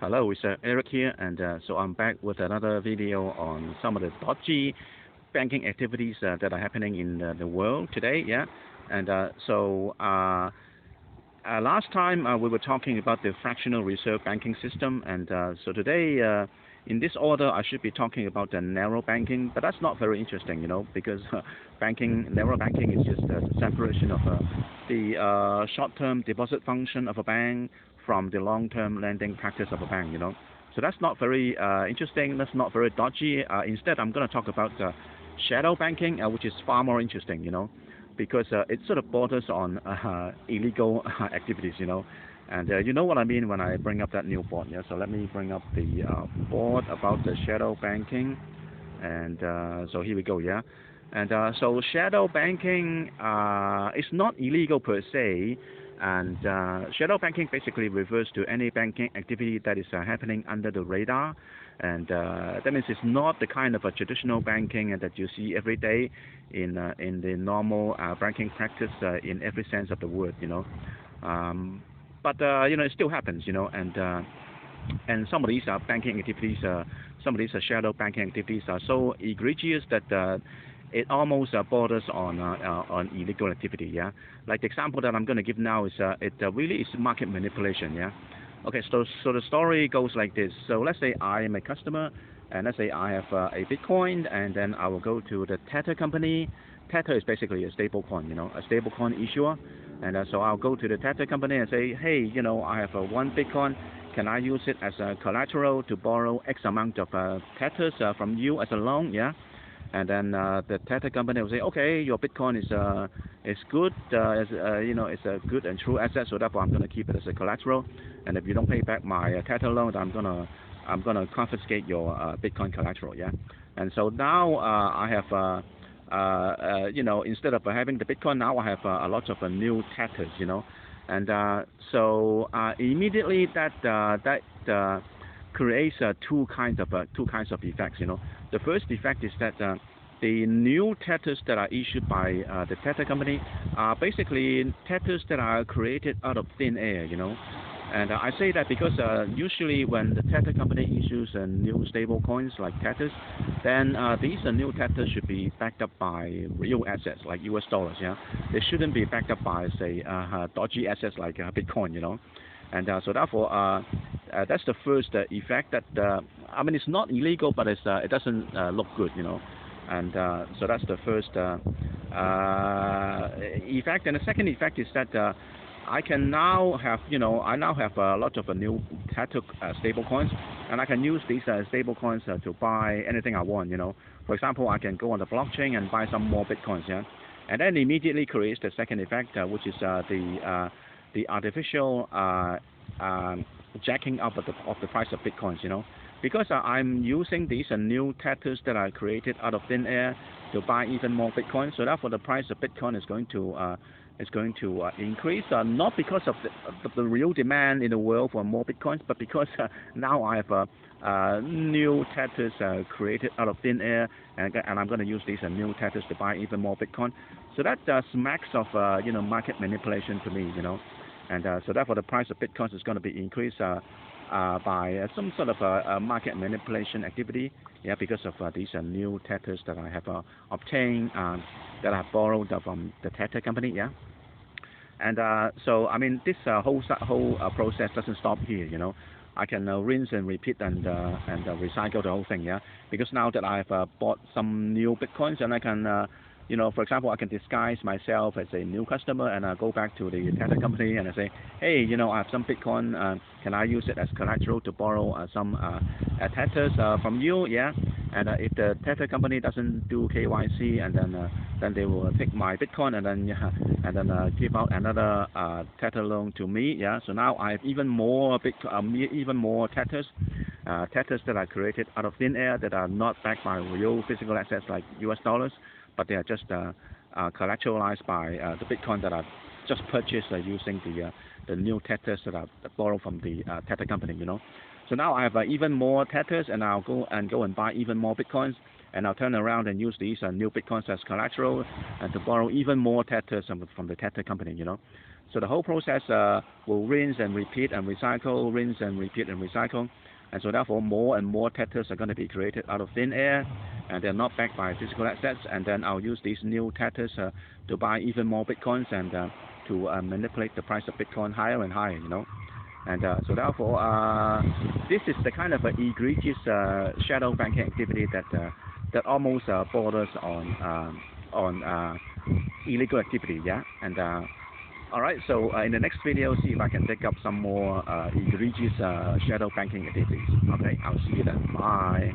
Hello, it's Eric here, and so I'm back with another video on some of the dodgy banking activities that are happening in the world today. Yeah, and last time we were talking about the fractional reserve banking system, and so today, in this order, I should be talking about the narrow banking, but that's not very interesting, because narrow banking is just the separation of the short-term deposit function of a bank from the long-term lending practice of a bank. So that's not very interesting. That's not very dodgy. Instead, I'm going to talk about shadow banking, which is far more interesting, because it sort of borders on illegal activities. And you know what I mean when I bring up that new board. Yeah. So let me bring up the board about the shadow banking, and so here we go. Yeah. And so shadow banking is not illegal per se, and shadow banking basically refers to any banking activity that is happening under the radar, and that means it's not the kind of a traditional banking that you see every day in the normal banking practice in every sense of the word. But it still happens, and some of these banking activities, some of these shadow banking activities are so egregious that it almost borders on illegal activity. Yeah, like the example that I'm going to give now is it really is market manipulation. Yeah. Okay, so the story goes like this. So let's say I am a customer, and let's say I have a Bitcoin, and then I will go to the Tether company. Tether is basically a stable coin, a stable coin issuer. And so I'll go to the Tether company and say, hey, I have one Bitcoin. Can I use it as a collateral to borrow X amount of Tethers from you as a loan? Yeah. And then the Tether company will say, okay, your Bitcoin is good, it's a good and true asset, so therefore I'm going to keep it as a collateral. And if you don't pay back my Tether loan, I'm gonna confiscate your Bitcoin collateral. Yeah. And so now I have instead of having the Bitcoin, now I have a lot of new Tethers. And so immediately that creates two kinds of effects. The first effect is that the new Tethers that are issued by the Tether company are basically Tethers that are created out of thin air. And I say that because usually when the Tether company issues new stable coins like Tethers, then these new Tethers should be backed up by real assets like US dollars. Yeah, they shouldn't be backed up by, say, dodgy assets like Bitcoin. And so therefore, that's the first effect. That it's not illegal, but it doesn't look good. And so that's the first effect. And the second effect is that I can now have, I now have a lot of new Tether stable coins, and I can use these stable coins to buy anything I want. For example, I can go on the blockchain and buy some more Bitcoins. Yeah, and then immediately creates the second effect, which is the artificial jacking up of the price of Bitcoins. Because I'm using these new Tethers that are created out of thin air to buy even more Bitcoin, so therefore the price of Bitcoin is going to increase, not because of the real demand in the world for more Bitcoins, but because now I have new Tethers created out of thin air, and I'm going to use these new Tethers to buy even more Bitcoin. So that smacks of market manipulation to me. And so therefore the price of Bitcoins is going to be increased by some sort of market manipulation activity, yeah, because of these new Tethers that I have obtained, that I have borrowed from the Tether company, yeah. And so this whole process doesn't stop here. I can rinse and repeat and recycle the whole thing, yeah. Because now that I've bought some new Bitcoins, and I can for example, I can disguise myself as a new customer, and I go back to the Tether company and I say, hey, I have some Bitcoin, can I use it as collateral to borrow some Tethers from you? Yeah. And if the Tether company doesn't do KYC, and then they will take my Bitcoin and then give out another Tether loan to me. Yeah. So now I have even more Tethers, Tethers that are created out of thin air, that are not backed by real physical assets like US dollars, but they are just collateralized by the Bitcoin that I've just purchased using the new Tethers that I borrowed from the Tether company. So now I have even more Tethers, and I'll go and buy even more Bitcoins, and I'll turn around and use these new Bitcoins as collateral and to borrow even more Tethers from the Tether company, you know. So the whole process will rinse and repeat and recycle, rinse and repeat and recycle. And so therefore more and more Tethers are going to be created out of thin air, and they're not backed by physical assets. And then I'll use these new Tethers to buy even more Bitcoins and to manipulate the price of Bitcoin higher and higher, you know. And so therefore, this is the kind of egregious shadow banking activity that almost borders on illegal activity, yeah. And all right, so in the next video, see if I can dig up some more egregious shadow banking activities. Okay, I'll see you then. Bye.